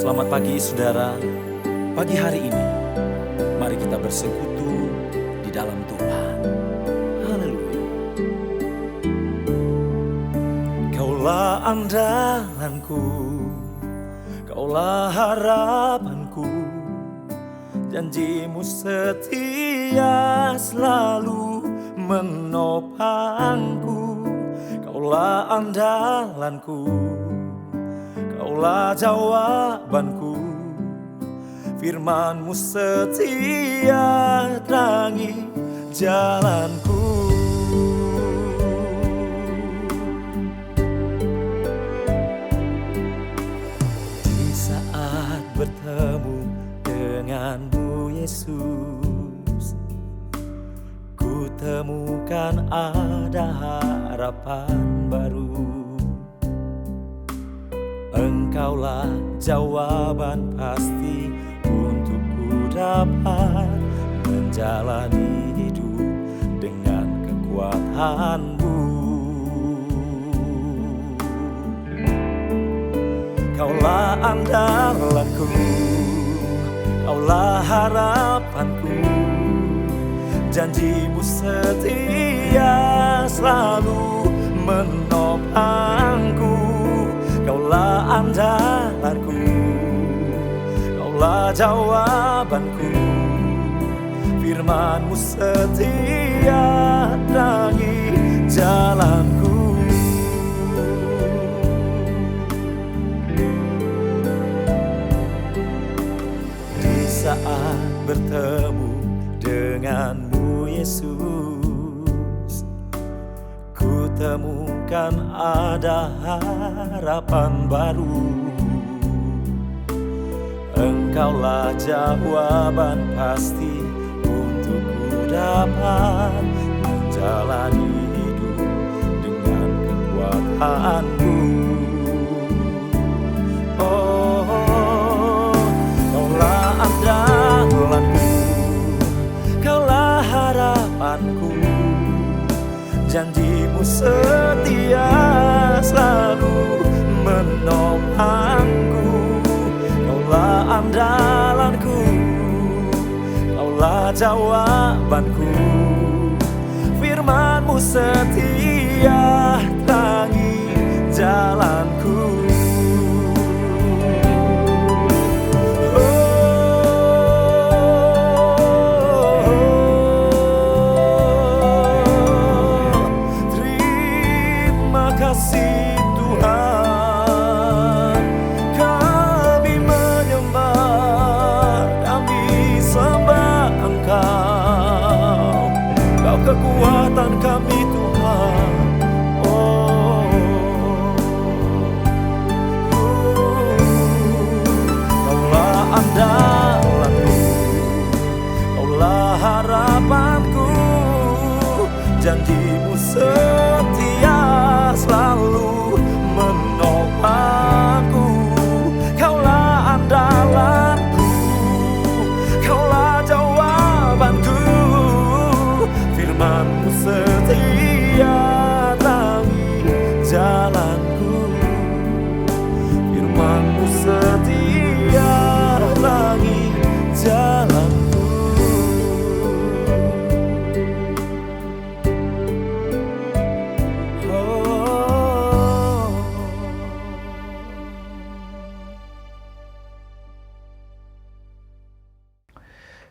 Selamat pagi saudara. Pagi hari ini mari kita bersekutu di dalam Tuhan. Haleluya. Kaulah andalanku, Kaulah harapanku, janjimu setia selalu menopangku. Kaulah andalanku, Kaulah jawabanku, firman-Mu setia terangi jalanku. Di saat bertemu denganmu Yesus, ku temukan ada harapan baru. Engkaulah jawaban pasti untuk ku dapat menjalani hidup dengan kekuatan-Mu. Kaulah andalanku, Kaulah harapanku, janji-Mu setia selalu menopangku. Kaulah andalanku, Kaulah jawabanku, firman-Mu setia terangi jalanku. Di saat bertemu denganmu Yesus, ku temukan ada harapan baru. Engkaulah jawaban pasti untuk ku dapat menjalani hidup dengan kekuatan-Mu. Oh, Kaulah andalanku, Kaulah harapanku, janji-Mu setia selalu menopangku. Kaulah andalanku, Kaulah jawabanku, firman-Mu setia terangi jalanku. Kasih Tuhan, kami menyembah, kami sembah Engkau. Kau kekuatan kami Tuhan. Kaulah andalanku, Kaulah harapanku, janji-Mu setia selalu menopangku. Kaulah andalanku, Kaulah jawabanku, firman-Mu setia terangi jalanku. Firman-Mu setia terangi jalanku.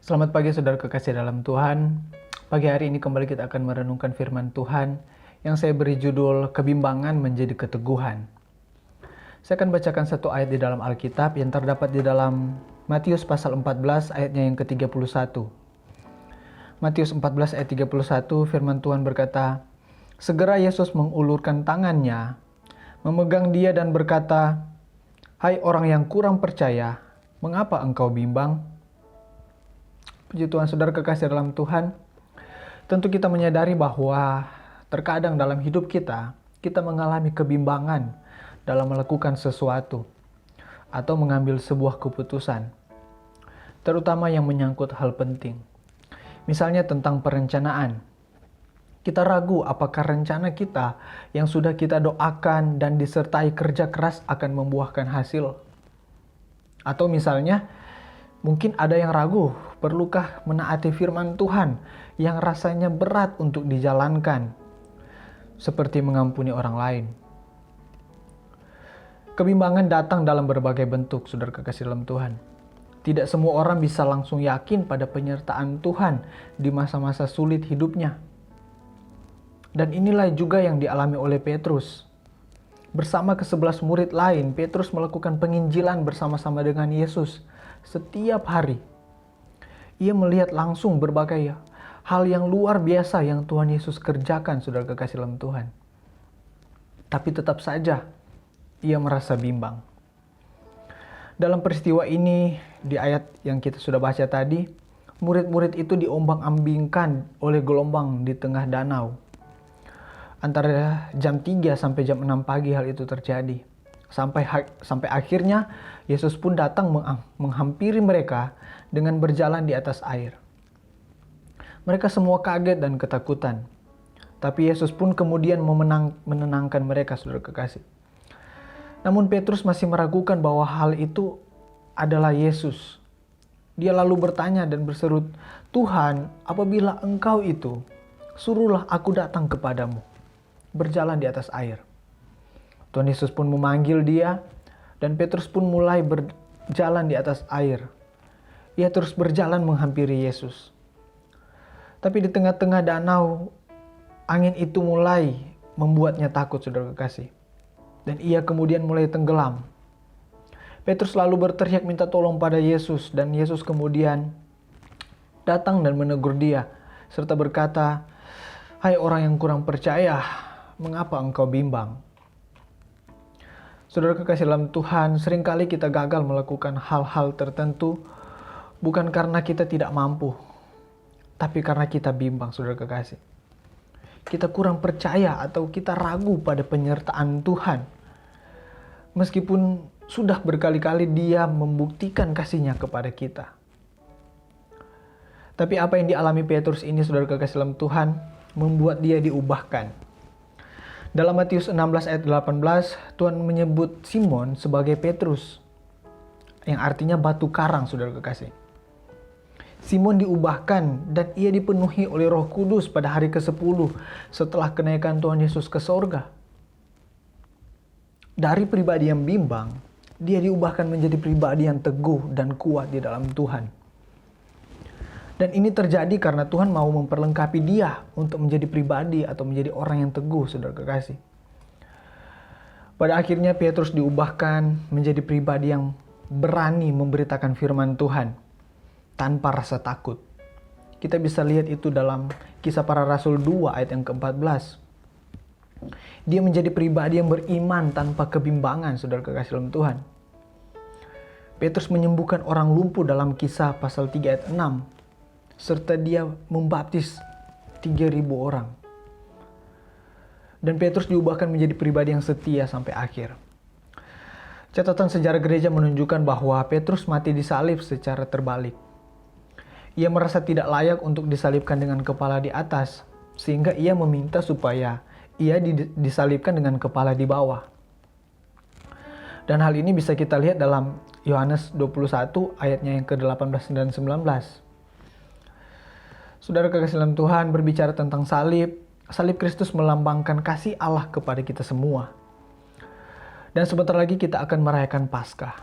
Selamat pagi saudara kekasih dalam Tuhan. Pagi hari ini kembali kita akan merenungkan firman Tuhan yang saya beri judul Kebimbangan Menjadi Keteguhan. Saya akan bacakan satu ayat di dalam Alkitab yang terdapat di dalam Matius pasal 14 ayatnya yang ke-31. Matius 14 ayat 31 firman Tuhan berkata, "Segera Yesus mengulurkan tangannya, memegang dia dan berkata, 'Hai orang yang kurang percaya, mengapa engkau bimbang?'" Puji Tuhan, saudara kekasih dalam Tuhan. Tentu kita menyadari bahwa terkadang dalam hidup kita mengalami kebimbangan dalam melakukan sesuatu atau mengambil sebuah keputusan, terutama yang menyangkut hal penting. Misalnya tentang perencanaan. Kita ragu apakah rencana kita yang sudah kita doakan dan disertai kerja keras akan membuahkan hasil. Atau misalnya, mungkin ada yang ragu, perlukah menaati firman Tuhan yang rasanya berat untuk dijalankan, seperti mengampuni orang lain. Kebimbangan datang dalam berbagai bentuk, saudara kekasih dalam Tuhan. Tidak semua orang bisa langsung yakin pada penyertaan Tuhan di masa-masa sulit hidupnya. Dan inilah juga yang dialami oleh Petrus. Bersama ke-11 murid lain, Petrus melakukan penginjilan bersama-sama dengan Yesus setiap hari. Ia melihat langsung berbagai hal yang luar biasa yang Tuhan Yesus kerjakan, saudara kekasih dalam Tuhan. Tapi tetap saja, ia merasa bimbang. Dalam peristiwa ini, di ayat yang kita sudah baca tadi, murid-murid itu diombang-ambingkan oleh gelombang di tengah danau. Antara jam 3 sampai jam 6 pagi hal itu terjadi. Sampai akhirnya Yesus pun datang menghampiri mereka dengan berjalan di atas air. Mereka semua kaget dan ketakutan. Tapi Yesus pun kemudian menenangkan mereka, saudara kekasih. Namun Petrus masih meragukan bahwa hal itu adalah Yesus. Dia lalu bertanya dan berseru, "Tuhan, apabila Engkau itu, suruhlah aku datang kepadamu." Berjalan di atas air. Tuhan Yesus pun memanggil dia dan Petrus pun mulai berjalan di atas air. Ia terus berjalan menghampiri Yesus. Tapi di tengah-tengah danau, angin itu mulai membuatnya takut, saudara kekasih. Dan ia kemudian mulai tenggelam. Petrus lalu berteriak minta tolong pada Yesus dan Yesus kemudian datang dan menegur dia serta berkata, "Hai orang yang kurang percaya, mengapa engkau bimbang?" Saudara kekasih dalam Tuhan, seringkali kita gagal melakukan hal-hal tertentu bukan karena kita tidak mampu, tapi karena kita bimbang, saudara kekasih. Kita kurang percaya atau kita ragu pada penyertaan Tuhan. Meskipun sudah berkali-kali Dia membuktikan kasih-Nya kepada kita. Tapi apa yang dialami Petrus ini, saudara kekasih dalam Tuhan, membuat dia diubahkan. Dalam Matius 16 ayat 18, Tuhan menyebut Simon sebagai Petrus, yang artinya batu karang, saudara kekasih. Simon diubahkan dan ia dipenuhi oleh Roh Kudus pada hari ke-10 setelah kenaikan Tuhan Yesus ke sorga. Dari pribadi yang bimbang, dia diubahkan menjadi pribadi yang teguh dan kuat di dalam Tuhan. Dan ini terjadi karena Tuhan mau memperlengkapi dia untuk menjadi pribadi atau menjadi orang yang teguh, saudara kekasih. Pada akhirnya Petrus diubahkan menjadi pribadi yang berani memberitakan firman Tuhan tanpa rasa takut. Kita bisa lihat itu dalam Kisah Para Rasul 2 ayat yang ke-14. Dia menjadi pribadi yang beriman tanpa kebimbangan, saudara kekasih dalam Tuhan. Petrus menyembuhkan orang lumpuh dalam Kisah pasal 3 ayat 6. Serta dia membaptis 3.000 orang. Dan Petrus diubahkan menjadi pribadi yang setia sampai akhir. Catatan sejarah gereja menunjukkan bahwa Petrus mati disalib secara terbalik. Ia merasa tidak layak untuk disalibkan dengan kepala di atas, sehingga ia meminta supaya ia disalibkan dengan kepala di bawah. Dan hal ini bisa kita lihat dalam Yohanes 21 ayatnya yang ke-18 dan 19. Saudara kekasih dalam Tuhan, berbicara tentang salib Kristus melambangkan kasih Allah kepada kita semua. Dan sebentar lagi kita akan merayakan Paskah.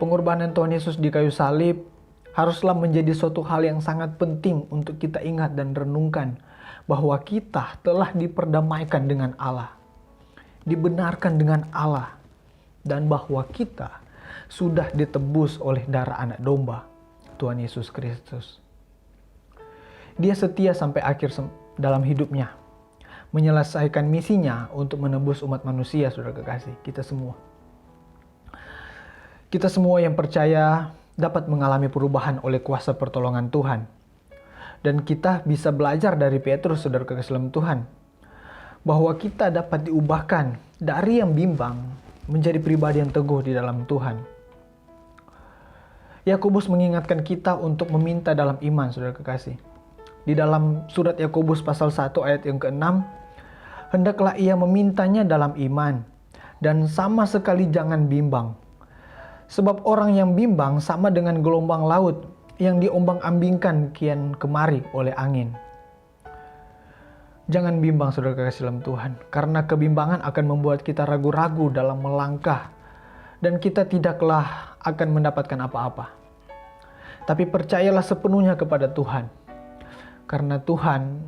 Pengorbanan Tuhan Yesus di kayu salib haruslah menjadi suatu hal yang sangat penting untuk kita ingat dan renungkan bahwa kita telah diperdamaikan dengan Allah, dibenarkan dengan Allah, dan bahwa kita sudah ditebus oleh darah anak domba, Tuhan Yesus Kristus. Dia setia sampai akhir dalam hidupnya, menyelesaikan misinya untuk menebus umat manusia, saudara kekasih, kita semua. Kita semua yang percaya dapat mengalami perubahan oleh kuasa pertolongan Tuhan. Dan kita bisa belajar dari Petrus, saudara kekasih dalam Tuhan, bahwa kita dapat diubahkan dari yang bimbang menjadi pribadi yang teguh di dalam Tuhan. Yakobus mengingatkan kita untuk meminta dalam iman, saudara kekasih. Di dalam surat Yakobus pasal 1 ayat yang ke-6, hendaklah ia memintanya dalam iman dan sama sekali jangan bimbang. Sebab orang yang bimbang sama dengan gelombang laut yang diombang-ambingkan kian kemari oleh angin. Jangan bimbang saudara kekasih dalam Tuhan, karena kebimbangan akan membuat kita ragu-ragu dalam melangkah dan kita tidaklah akan mendapatkan apa-apa. Tapi percayalah sepenuhnya kepada Tuhan, karena Tuhan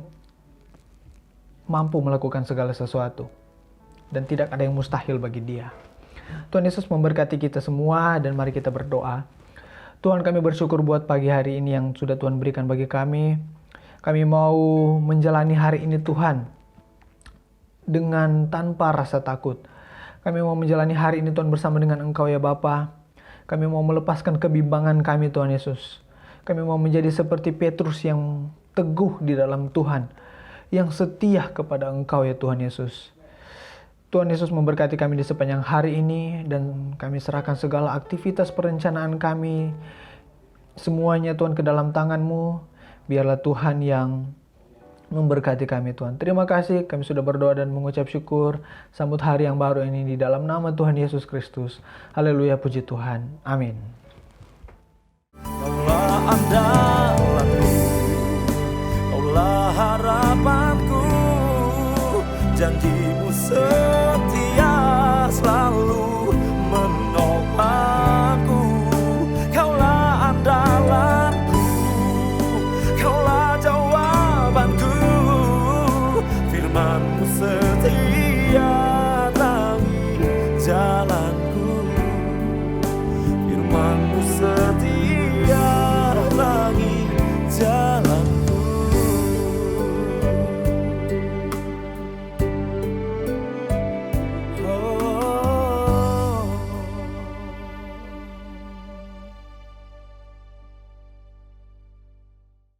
mampu melakukan segala sesuatu dan tidak ada yang mustahil bagi Dia. Tuhan Yesus memberkati kita semua dan mari kita berdoa. Tuhan, kami bersyukur buat pagi hari ini yang sudah Tuhan berikan bagi kami. Kami mau menjalani hari ini Tuhan dengan tanpa rasa takut. Kami mau menjalani hari ini Tuhan bersama dengan Engkau ya Bapa. Kami mau melepaskan kebimbangan kami Tuhan Yesus. Kami mau menjadi seperti Petrus yang teguh di dalam Tuhan, yang setia kepada Engkau ya Tuhan Yesus. Tuhan Yesus memberkati kami di sepanjang hari ini dan kami serahkan segala aktivitas perencanaan kami semuanya Tuhan ke dalam tangan-Mu. Biarlah Tuhan yang memberkati kami Tuhan. Terima kasih kami sudah berdoa dan mengucap syukur. Sambut hari yang baru ini di dalam nama Tuhan Yesus Kristus. Haleluya, puji Tuhan. Amin. Kaulah andalanku, Kaulah harapanku, janji-Mu setia selalu menopangku. Kaulah andalanku, Kaulah jawabanku, firman-Mu